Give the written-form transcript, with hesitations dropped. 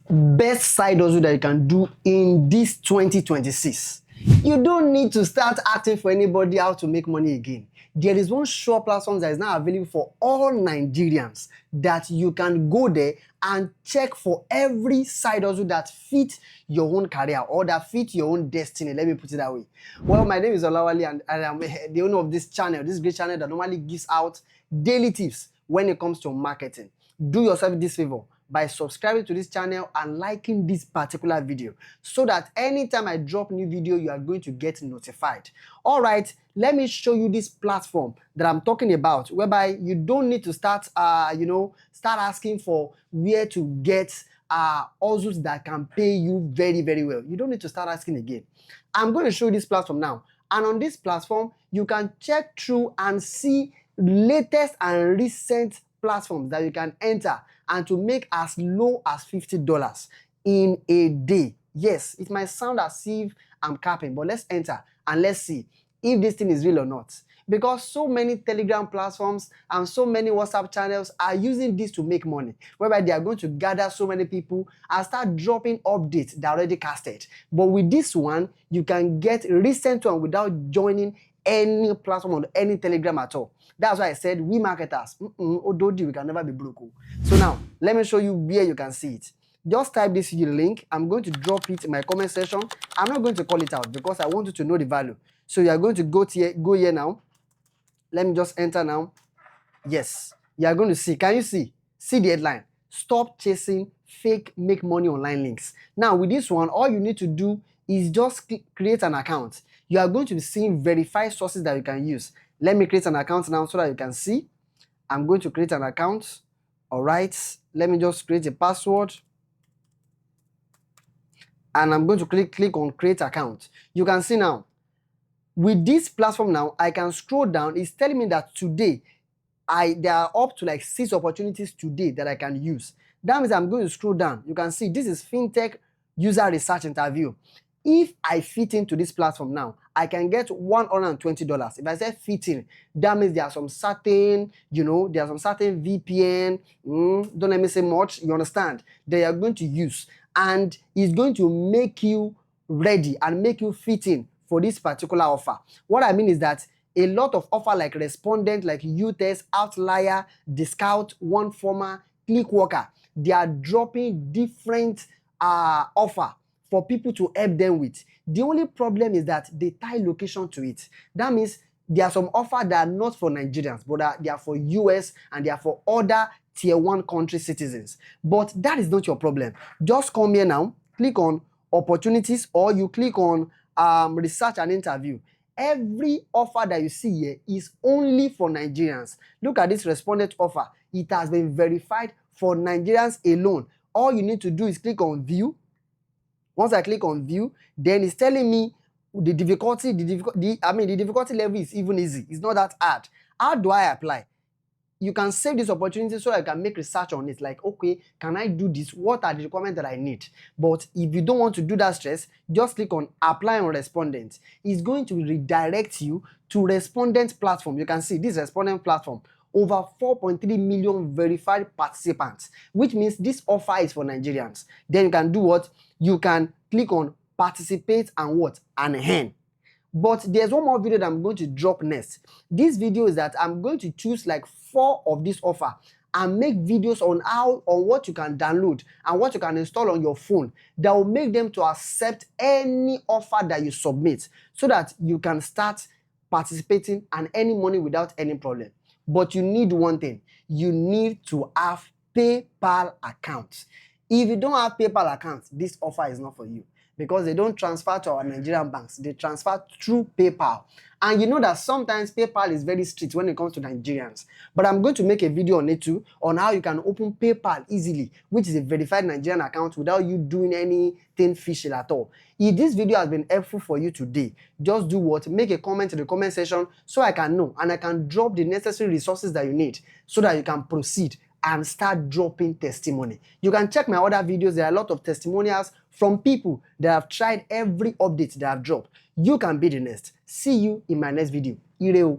best side hustle that you can do in this 2026. You don't need to start asking for anybody how to make money again. There is one sure platform that is now available for all Nigerians that you can go there and check for every side hustle that fits your own career or that fits your own destiny. Let me put it that way. Well, my name is Olawale and I am the owner of this channel, this great channel that normally gives out daily tips when it comes to marketing. Do yourself this favor by subscribing to this channel and liking this particular video so that anytime I drop new video, you are going to get notified. All right, let me show you this platform that I'm talking about, whereby you don't need to start asking for where to get hustles that can pay you very, very well. You don't need to start asking again. I'm going to show you this platform now. And on this platform, you can check through and see latest and recent platforms that you can enter and to make as low as $50 in a day. Yes, it might sound as if I'm capping, but let's enter and let's see if this thing is real or not. Because so many Telegram platforms and so many WhatsApp channels are using this to make money, whereby they are going to gather so many people and start dropping updates that are already casted. But with this one, you can get recent one without joining any platform or any Telegram at all. That's why I said we marketers, we can never be broke. So now, let me show you where you can see it. Just type this link. I'm going to drop it in my comment section. I'm not going to call it out because I want you to know the value. So you are going to go here now. Let me just enter now. Yes, you are going to see. Can you see? See the headline. Stop chasing fake make money online links. Now with this one, all you need to do is just create an account. You are going to be seeing verified sources that you can use. Let me create an account now so that you can see. I'm going to create an account. All right. Let me just create a password. And I'm going to click on create account. You can see now, with this platform now, I can scroll down. It's telling me that today, there are up to like 6 opportunities today that I can use. That means I'm going to scroll down. You can see this is FinTech user research interview. If I fit into this platform now, I can get $120. If I say fit in, that means there are some certain, VPN, don't let me say much, you understand, they are going to use. And it's going to make you ready and make you fit in for this particular offer. What I mean is that a lot of offer like Respondent, like UTest, Outlier, Discount, OneFormer, Clickworker, they are dropping different offer for people to help them with. The only problem is that they tie location to it. That means there are some offers that are not for Nigerians, but they are for US and they are for other tier 1 country citizens. But that is not your problem. Just come here now, click on opportunities, or you click on research and interview. Every offer that you see here is only for Nigerians. Look at this Respondent offer. It has been verified for Nigerians alone. All you need to do is click on view. Once I click on view, then it's telling me the difficulty level is even easy. It's not that hard. How do I apply? You can save this opportunity so I can make research on it. Like, okay, can I do this? What are the requirements that I need? But if you don't want to do that stress, just click on apply on Respondent. It's going to redirect you to Respondent platform. You can see this Respondent platform. Over 4.3 million verified participants, which means this offer is for Nigerians. Then you can do what? You can click on participate and what? And earn. But there's one more video that I'm going to drop next. This video is that I'm going to choose like 4 of this offer and make videos on what you can download and what you can install on your phone that will make them to accept any offer that you submit so that you can start participating and earning money without any problem. But you need one thing. You need to have PayPal accounts. If you don't have PayPal accounts, this offer is not for you because they don't transfer to our Nigerian banks. They transfer through PayPal. And you know that sometimes PayPal is very strict when it comes to Nigerians. But I'm going to make a video on it too, on how you can open PayPal easily, which is a verified Nigerian account without you doing anything fishy at all. If this video has been helpful for you today, just do what? Make a comment in the comment section so I can know and I can drop the necessary resources that you need so that you can proceed and start dropping testimony. You can check my other videos. There are a lot of testimonials from people that have tried every update that I've dropped. You can be the next. See you in my next video. Ireo.